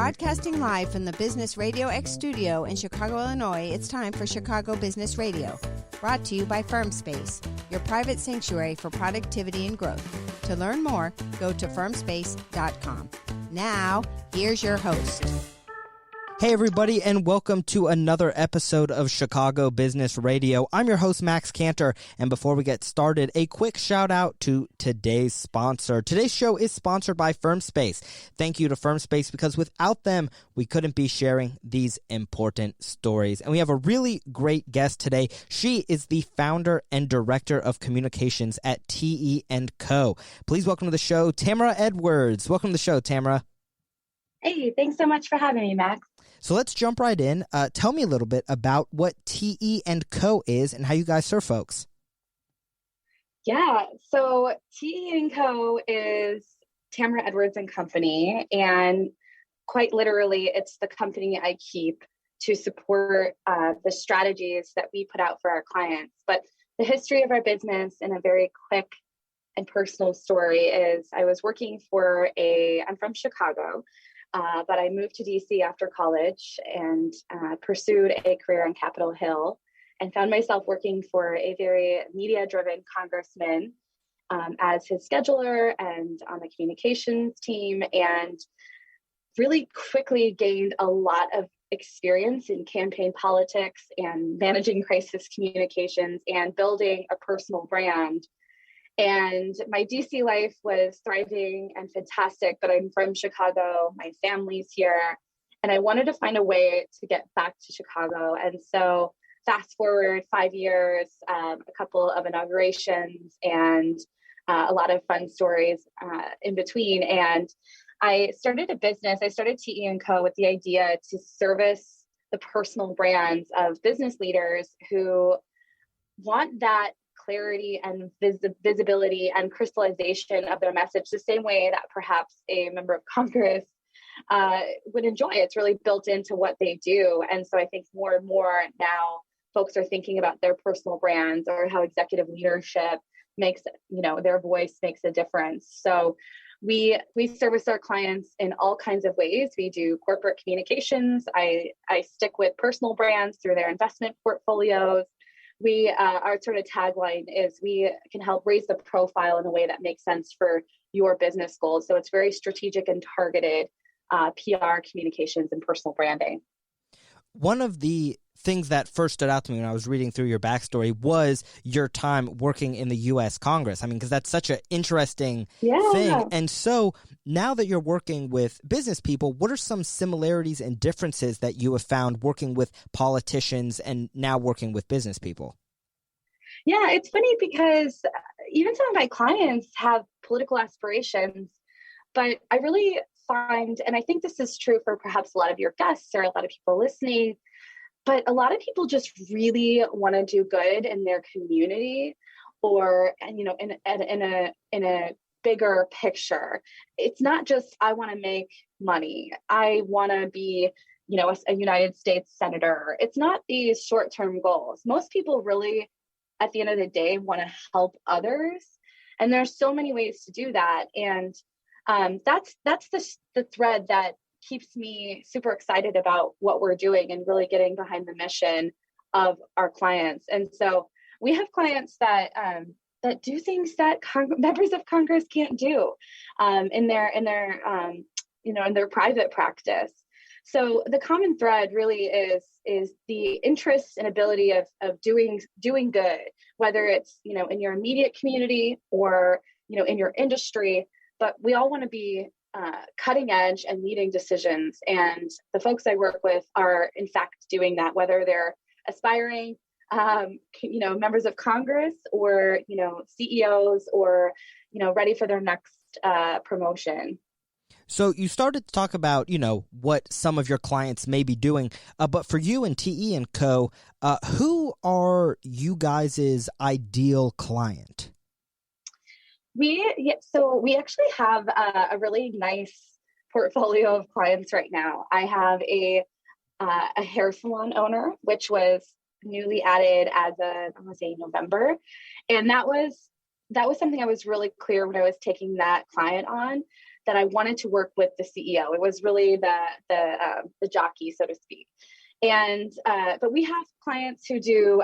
Broadcasting live from the Business RadioX studio in Chicago, Illinois, it's time for Chicago Business Radio. Brought to you by FirmSpace, your private sanctuary for productivity and growth. To learn more, go to firmspace.com. Now, here's your host. Hey everybody, and welcome to another episode of Chicago Business Radio. I'm your host, Max Cantor, and before we get started, a quick shout out to today's sponsor. Today's show is sponsored by FirmSpace. Thank you to FirmSpace, because without them, we couldn't be sharing these important stories. And we have a really great guest today. She is the founder and director of communications at TE&CO. Please welcome to the show, Tamara Edwards. Welcome to the show, Tamara. Hey, thanks so much for having me, Max. So let's jump right in. Tell me a little bit about what TE&CO is and how you guys serve folks. Yeah, so TE&CO is Tamara Edwards and Company, and quite literally, it's the company I keep to support the strategies that we put out for our clients. But the history of our business in a very quick and personal story is I was working for I'm from Chicago, but I moved to DC after college and pursued a career on Capitol Hill and found myself working for a very media-driven congressman as his scheduler and on the communications team, and really quickly gained a lot of experience in campaign politics and managing crisis communications and building a personal brand. And my DC life was thriving and fantastic, but I'm from Chicago, my family's here, and I wanted to find a way to get back to Chicago. And so fast forward 5 years, a couple of inaugurations and a lot of fun stories in between. And I started a business. I started TE&CO with the idea to service the personal brands of business leaders who want that clarity and visibility and crystallization of their message the same way that perhaps a member of Congress would enjoy. It's really built into what they do. And so I think more and more now folks are thinking about their personal brands or how executive leadership makes, their voice makes a difference. So we service our clients in all kinds of ways. We do corporate communications. I stick with personal brands through their investment portfolios. Our sort of tagline is we can help raise the profile in a way that makes sense for your business goals. So it's very strategic and targeted PR, communications, and personal branding. One of the things that first stood out to me when I was reading through your backstory was your time working in the U.S. Congress. I mean, because that's such an interesting thing. And so now that you're working with business people, what are some similarities and differences that you have found working with politicians and now working with business people? Yeah, it's funny because even some of my clients have political aspirations, but I really find, and I think this is true for perhaps a lot of your guests or a lot of people listening, but a lot of people just really want to do good in their community or, in a bigger picture. It's not just, I want to make money. I want to be, a United States senator. It's not these short-term goals. Most people really, at the end of the day, want to help others. And there's so many ways to do that. And that's the thread that keeps me super excited about what we're doing and really getting behind the mission of our clients. And so we have clients that do things that members of Congress can't do in their private practice. So the common thread really is the interest and ability of doing good, whether it's in your immediate community or in your industry. But we all want to be cutting edge and leading decisions. And the folks I work with are, in fact, doing that, whether they're aspiring, members of Congress or, CEOs or, ready for their next promotion. So you started to talk about, what some of your clients may be doing. But for you and TE&CO, who are you guys' ideal client? So we actually have a really nice portfolio of clients right now. I have a hair salon owner, which was newly added as I want to say November, and that was something I was really clear when I was taking that client on, that I wanted to work with the CEO. It was really the jockey, so to speak. And but we have clients who do,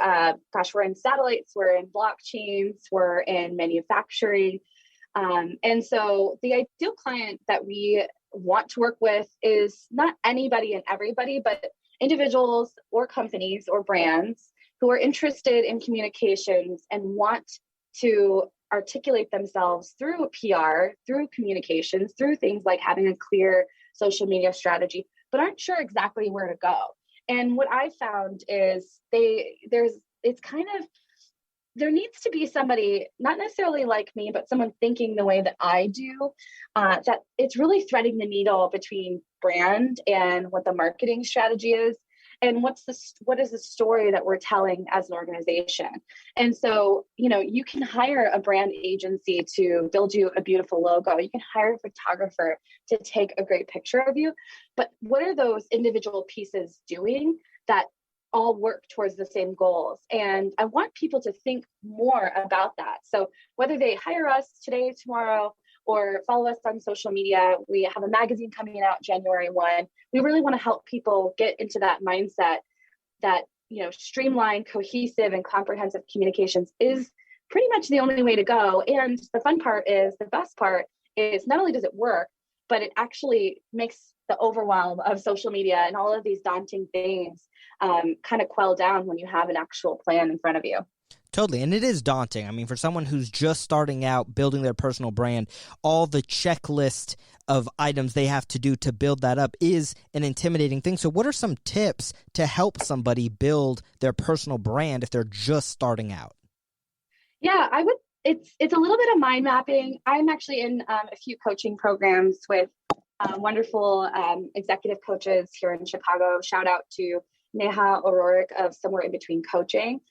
we're in satellites, we're in blockchains, we're in manufacturing. And so the ideal client that we want to work with is not anybody and everybody, but individuals or companies or brands who are interested in communications and want to articulate themselves through PR, through communications, through things like having a clear social media strategy, but aren't sure exactly where to go. And what I found is there needs to be somebody, not necessarily like me, but someone thinking the way that I do, that it's really threading the needle between brand and what the marketing strategy is, and what is the story that we're telling as an organization. And so, you can hire a brand agency to build you a beautiful logo. You can hire a photographer to take a great picture of you. But what are those individual pieces doing that all work towards the same goals? And I want people to think more about that. So whether they hire us today, tomorrow, or follow us on social media, we have a magazine coming out January 1. We really want to help people get into that mindset that, streamlined, cohesive, and comprehensive communications is pretty much the only way to go. And the best part is not only does it work, but it actually makes the overwhelm of social media and all of these daunting things kind of quell down when you have an actual plan in front of you. Totally. And it is daunting. I mean, for someone who's just starting out building their personal brand, all the checklist of items they have to do to build that up is an intimidating thing. So what are some tips to help somebody build their personal brand if they're just starting out? Yeah, it's a little bit of mind mapping. I'm actually in a few coaching programs with wonderful executive coaches here in Chicago. Shout out to Neha O'Rourke of Somewhere in Between Coaching.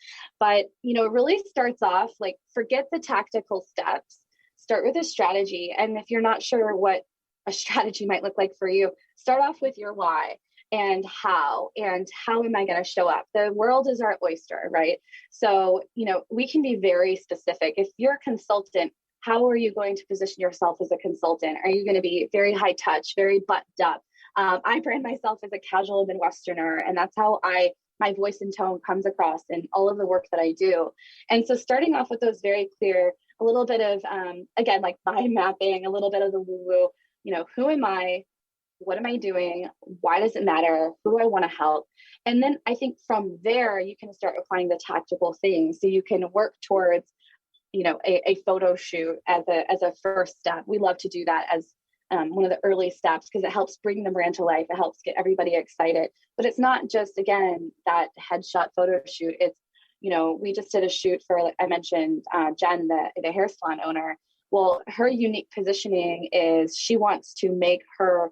But, it really starts off like, forget the tactical steps, start with a strategy. And if you're not sure what a strategy might look like for you, start off with your why and how am I going to show up? The world is our oyster, right? So, we can be very specific. If you're a consultant, how are you going to position yourself as a consultant? Are you going to be very high touch, very buttoned up? I brand myself as a casual Midwesterner, and that's how my voice and tone comes across in all of the work that I do. And so starting off with those very clear, a little bit of, again, like mind mapping, a little bit of the woo-woo, who am I? What am I doing? Why does it matter? Who do I want to help? And then I think from there, you can start applying the tactical things. So you can work towards, a photo shoot as a first step. We love to do that as one of the early steps because it helps bring the brand to life. It helps get everybody excited. But it's not just, again, that headshot photo shoot. It's, we just did a shoot for, like I mentioned, Jen, the hair salon owner. Well, her unique positioning is she wants to make her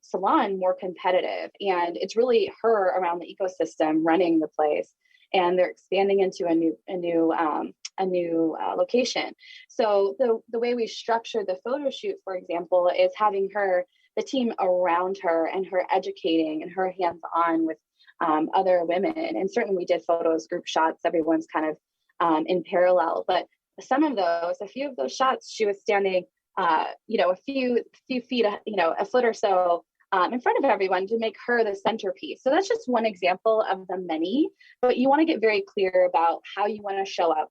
salon more competitive. And it's really her around the ecosystem running the place. And they're expanding into a new location. So the way we structure the photo shoot, for example, is having the team around her and her educating and her hands-on with other women. And certainly we did photos, group shots, everyone's kind of in parallel. But a few of those shots, she was standing, a few feet, a foot or so in front of everyone to make her the centerpiece. So that's just one example of the many, but you want to get very clear about how you want to show up,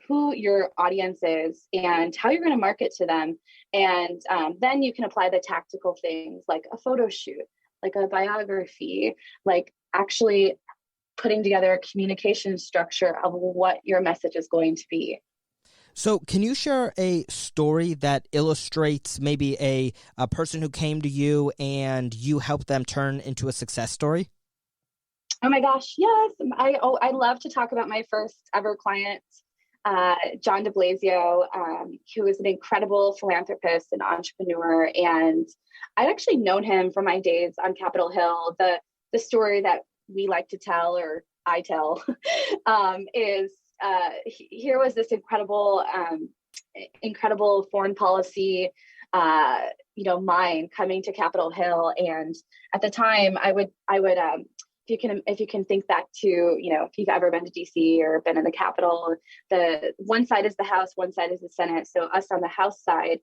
who your audience is and how you're going to market to them. And then you can apply the tactical things like a photo shoot, like a biography, like actually putting together a communication structure of what your message is going to be. So can you share a story that illustrates maybe a person who came to you and you helped them turn into a success story? Oh my gosh, yes. I love to talk about my first ever client, John DeBlasio, who is an incredible philanthropist and entrepreneur. And I'd actually known him from my days on Capitol Hill. The story that we like to tell, or I tell, is here was this incredible foreign policy, mind coming to Capitol Hill. And at the time I would, if you can think back to, if you've ever been to DC or been in the Capitol, the one side is the House, one side is the Senate. So us on the House side,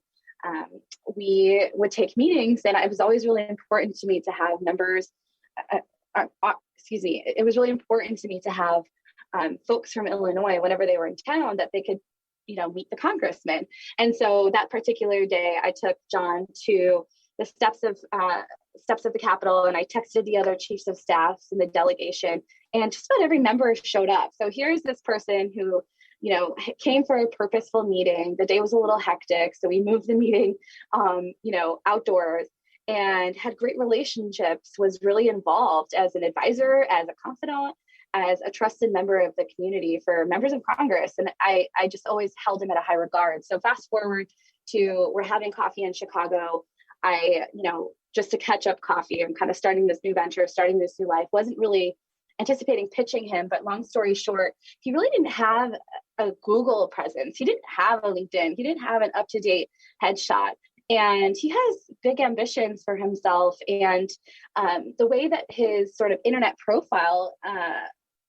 we would take meetings, and it was always really important to me to have members, it was really important to me to have folks from Illinois, whenever they were in town, that they could, meet the congressman. And so that particular day, I took John to the steps of the Capitol, and I texted the other chiefs of staffs in the delegation, and just about every member showed up. So here's this person who, came for a purposeful meeting. The day was a little hectic, so we moved the meeting, outdoors, and had great relationships, was really involved as an advisor, as a confidant, as a trusted member of the community for members of Congress. And I just always held him at a high regard. So fast forward to, we're having coffee in Chicago. Just to catch up coffee, I'm kind of starting this new venture, starting this new life. Wasn't really anticipating pitching him, but long story short, he really didn't have a Google presence. He didn't have a LinkedIn. He didn't have an up-to-date headshot. And he has big ambitions for himself. And the way that his sort of internet profile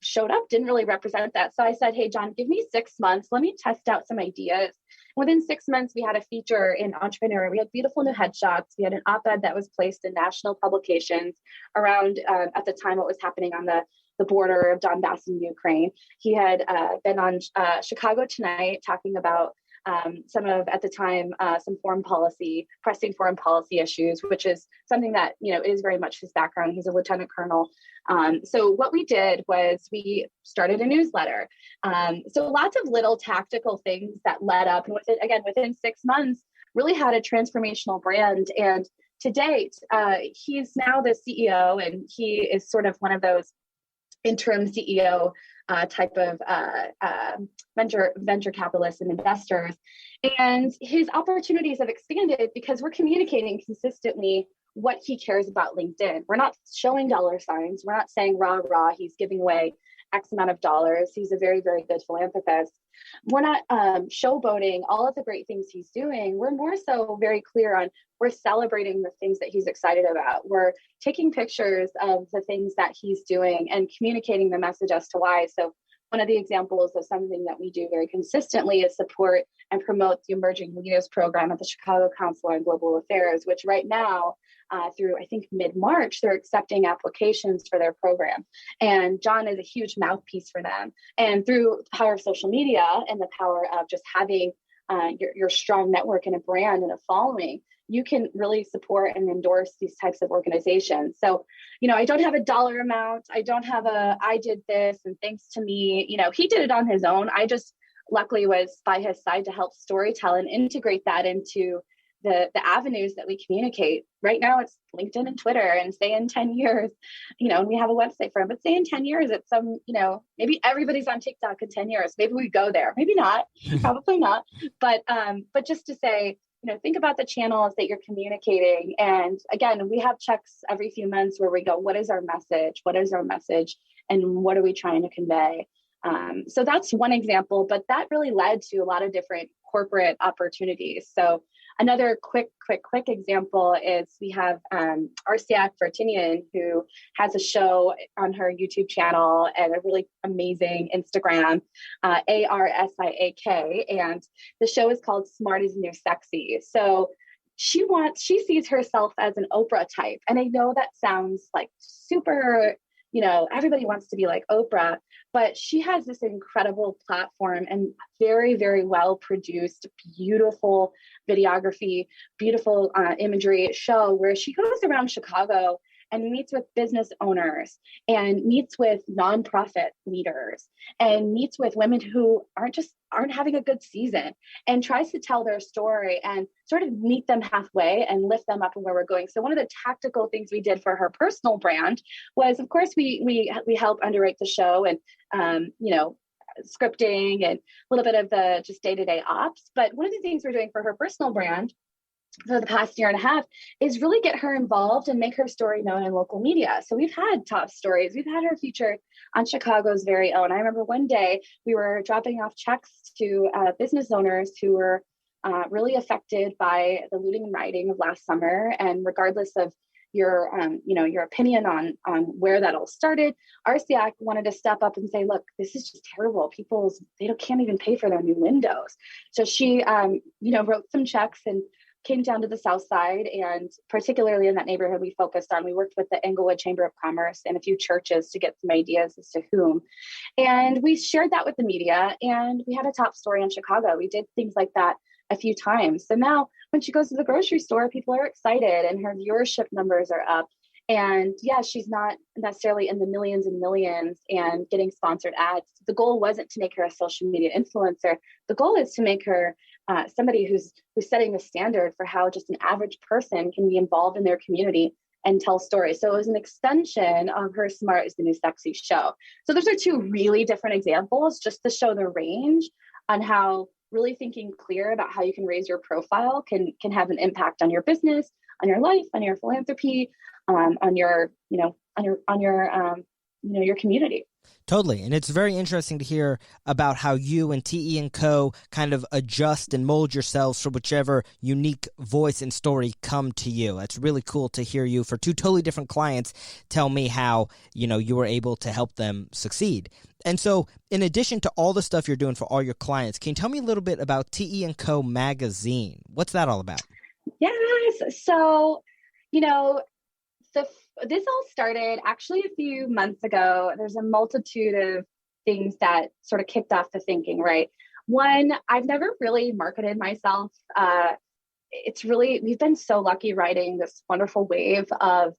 showed up didn't really represent that. So I said, hey, John, give me 6 months. Let me test out some ideas. Within 6 months, we had a feature in Entrepreneur. We had beautiful new headshots. We had an op-ed that was placed in national publications around, at the time, what was happening on the border of Donbass and Ukraine. He had been on Chicago Tonight talking about at the time, some pressing foreign policy issues, which is something that, is very much his background. He's a lieutenant colonel. So what we did was we started a newsletter. So lots of little tactical things that led up. And within 6 months, really had a transformational brand. And to date, he's now the CEO, and he is sort of one of those interim CEO type of venture capitalists and investors. And his opportunities have expanded because we're communicating consistently what he cares about LinkedIn. We're not showing dollar signs. We're not saying rah, rah, he's giving away X amount of dollars. He's a very, very good philanthropist. We're not showboating all of the great things he's doing. We're more so very clear on, we're celebrating the things that he's excited about. We're taking pictures of the things that he's doing and communicating the message as to why. So one of the examples of something that we do very consistently is support and promote the Emerging Leaders Program at the Chicago Council on Global Affairs, which right now, through I think mid-March, they're accepting applications for their program. And John is a huge mouthpiece for them. And through the power of social media and the power of just having your strong network and a brand and a following, you can really support and endorse these types of organizations. So, I don't have a dollar amount. I don't have I did this and thanks to me, he did it on his own. I just luckily was by his side to help storytell and integrate that into the avenues that we communicate. Right now it's LinkedIn and Twitter, and say in 10 years, and we have a website for it, but say in 10 years, it's maybe everybody's on TikTok in 10 years. Maybe we go there, maybe not, probably not. But just to say, think about the channels that you're communicating. And again, we have checks every few months where we go, what is our message? What is our message? And what are we trying to convey? So that's one example, but that really led to a lot of different corporate opportunities. So another quick example is we have Arsiak Vartinian, who has a show on her YouTube channel and a really amazing Instagram, ARSIAK, and the show is called Smart is the New Sexy. So she sees herself as an Oprah type. And I know that sounds like super, everybody wants to be like Oprah, but she has this incredible platform and very, very well produced, beautiful videography, beautiful imagery show where she goes around Chicago and meets with business owners and meets with nonprofit leaders and meets with women who aren't having a good season, and tries to tell their story and sort of meet them halfway and lift them up in where we're going. So one of the tactical things we did for her personal brand was, of course, we help underwrite the show and, scripting and a little bit of the just day-to-day ops. But one of the things we're doing for her personal brand for the past year and a half is really get her involved and make her story known in local media. So we've had top stories. We've had her featured on Chicago's very own. I remember one day we were dropping off checks to business owners who were really affected by the looting and rioting of last summer. And regardless of your opinion on where that all started, RCAC wanted to step up and say, look, this is just terrible. Can't even pay for their new windows. So she, wrote some checks and came down to the South Side, and particularly in that neighborhood we focused on, we worked with the Englewood Chamber of Commerce and a few churches to get some ideas as to whom. And we shared that with the media, and we had a top story in Chicago. We did things like that a few times. So now when she goes to the grocery store, people are excited and her viewership numbers are up. And yeah, she's not necessarily in the millions and millions and getting sponsored ads. The goal wasn't to make her a social media influencer. The goal is to make her somebody who's setting the standard for how just an average person can be involved in their community and tell stories. So it was an extension of her Smart is the New Sexy show. So those are two really different examples just to show the range on how really thinking clear about how you can raise your profile can have an impact on your business, on your life, on your philanthropy, on your your community. Totally. And it's very interesting to hear about how you and TE&CO kind of adjust and mold yourselves for whichever unique voice and story come to you. It's really cool to hear you, for two totally different clients, tell me how, you were able to help them succeed. And so in addition to all the stuff you're doing for all your clients, can you tell me a little bit about TE&CO magazine? What's that all about? Yes. So, this all started actually a few months ago. There's a multitude of things that sort of kicked off the thinking, right? One, I've never really marketed myself. We've been so lucky riding this wonderful wave of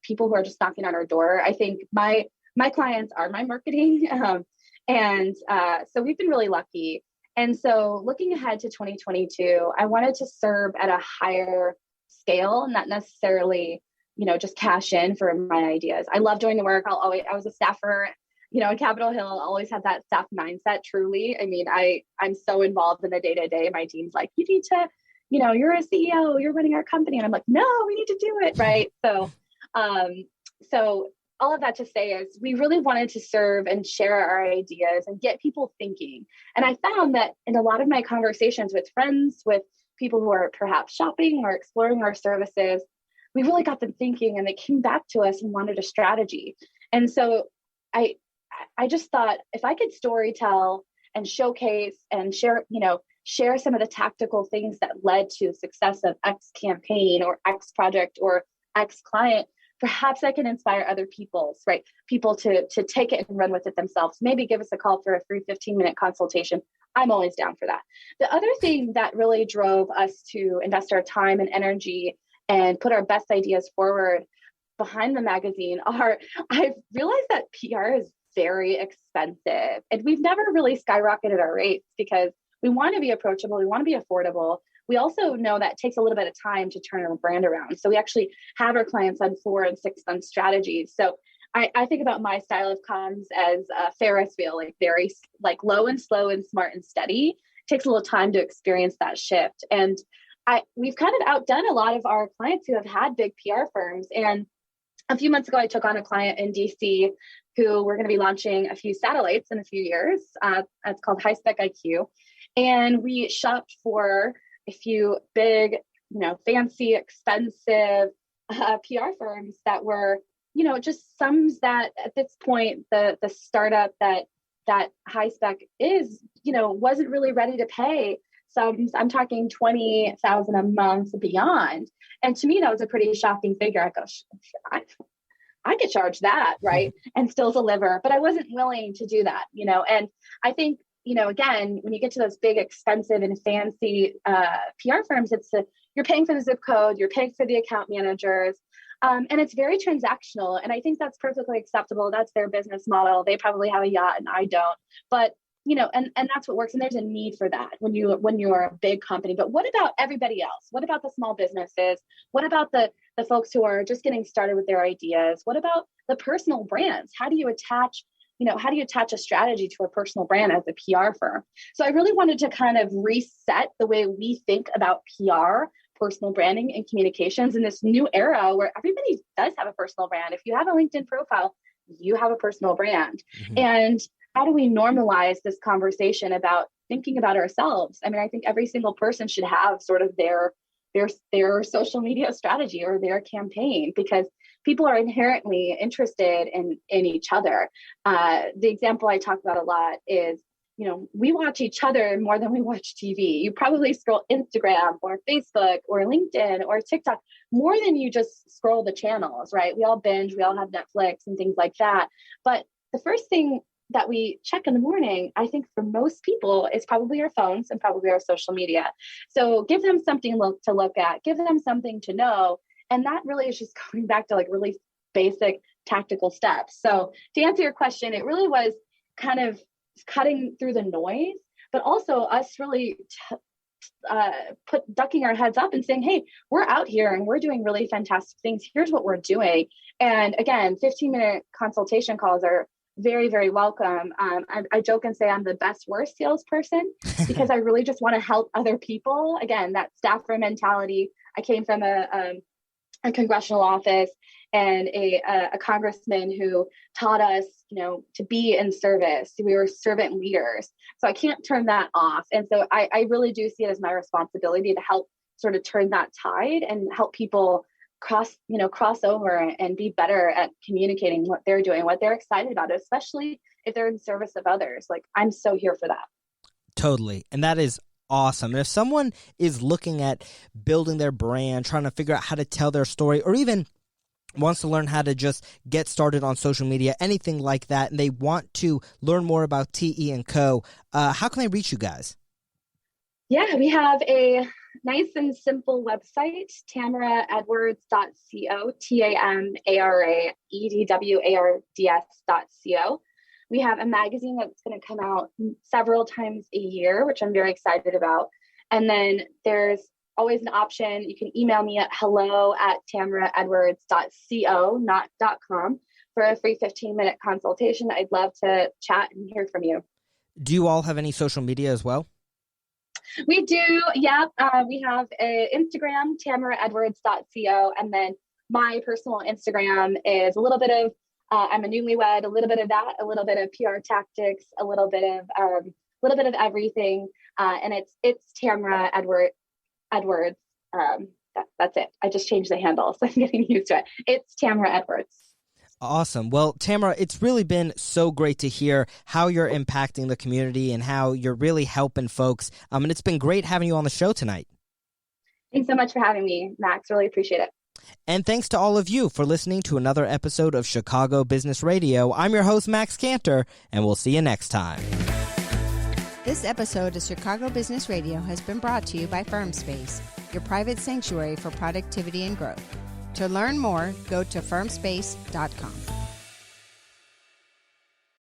people who are just knocking on our door. I think my clients are my marketing. So we've been really lucky. And so looking ahead to 2022, I wanted to serve at a higher scale, not necessarily just cash in for my ideas. I love doing the work. I was a staffer, in Capitol Hill, always had that staff mindset, truly. I mean, I'm so involved in the day-to-day. My team's like, you need to, you're a CEO, you're running our company. And I'm like, no, we need to do it. Right. So all of that to say is we really wanted to serve and share our ideas and get people thinking. And I found that in a lot of my conversations with friends, with people who are perhaps shopping or exploring our services, we really got them thinking, and they came back to us and wanted a strategy. And so I just thought, if I could storytell and showcase and share some of the tactical things that led to the success of X campaign or X project or X client, perhaps I can inspire other people to take it and run with it themselves. Maybe give us a call for a free 15-minute consultation. I'm always down for that. The other thing that really drove us to invest our time and energy and put our best ideas forward behind the magazine I've realized that PR is very expensive, and we've never really skyrocketed our rates because we want to be approachable. We want to be affordable. We also know that it takes a little bit of time to turn our brand around. So we actually have our clients on 4 and 6 month strategies. So I think about my style of comms as a Ferris wheel, very low and slow and smart and steady. It takes a little time to experience that shift. And we've kind of outdone a lot of our clients who have had big PR firms. And a few months ago, I took on a client in DC who we're going to be launching a few satellites in a few years. It's called High Spec IQ. And we shopped for a few big, fancy, expensive PR firms that were, just sums that at this point, the startup that High Spec is, wasn't really ready to pay. So I'm talking $20,000 a month beyond. And to me, that was a pretty shocking figure. I go, I could charge that, right? And still deliver, but I wasn't willing to do that, and I think, again, when you get to those big, expensive and fancy PR firms, you're paying for the zip code, you're paying for the account managers, and it's very transactional. And I think that's perfectly acceptable. That's their business model. They probably have a yacht and I don't, but and that's what works. And there's a need for that when you're a big company. But what about everybody else? What about the small businesses? What about the folks who are just getting started with their ideas? What about the personal brands? How do you attach a strategy to a personal brand as a PR firm? So I really wanted to kind of reset the way we think about PR, personal branding, and communications in this new era where everybody does have a personal brand. If you have a LinkedIn profile, you have a personal brand. Mm-hmm. And how do we normalize this conversation about thinking about ourselves? I mean, I think every single person should have sort of their social media strategy or their campaign, because people are inherently interested in each other. The example I talk about a lot is, we watch each other more than we watch TV. You probably scroll Instagram or Facebook or LinkedIn or TikTok more than you just scroll the channels, right? We all binge, we all have Netflix and things like that. But the first thing that we check in the morning, I think for most people, is probably our phones and probably our social media. So give them something to look at, give them something to know. And that really is just going back to like really basic tactical steps. So to answer your question, it really was kind of cutting through the noise, but also us really ducking our heads up and saying, hey, we're out here and we're doing really fantastic things. Here's what we're doing. And again, 15-minute consultation calls are very, very welcome. I joke and say I'm the best worst salesperson because I really just want to help other people. Again, that staffer mentality. I came from a congressional office and a congressman who taught us, to be in service. We were servant leaders. So I can't turn that off. And so I really do see it as my responsibility to help sort of turn that tide and help people cross over and be better at communicating what they're doing, what they're excited about, especially if they're in service of others. Like, I'm so here for that. Totally. And that is awesome. And if someone is looking at building their brand, trying to figure out how to tell their story, or even wants to learn how to just get started on social media, anything like that, and they want to learn more about TE&CO, how can they reach you guys? Yeah, we have a nice and simple website, tamaraedwards.co, TAMARAEDWARDS.co. We have a magazine that's going to come out several times a year, which I'm very excited about. And then there's always an option. You can email me at hello@tamaraedwards.co, not .com, for a free 15-minute consultation. I'd love to chat and hear from you. Do you all have any social media as well? We do. Yeah. We have an Instagram, tamaraedwards.co. And then my personal Instagram is a little bit of, I'm a newlywed, a little bit of that, a little bit of PR tactics, a little bit of everything. And it's Tamara Edwards. That's it. I just changed the handle, so I'm getting used to it. It's Tamara Edwards. Awesome. Well, Tamara, it's really been so great to hear how you're impacting the community and how you're really helping folks. And it's been great having you on the show tonight. Thanks so much for having me, Max. Really appreciate it. And thanks to all of you for listening to another episode of Chicago Business Radio. I'm your host, Max Cantor, and we'll see you next time. This episode of Chicago Business Radio has been brought to you by FirmSpace, your private sanctuary for productivity and growth. To learn more, go to firmspace.com.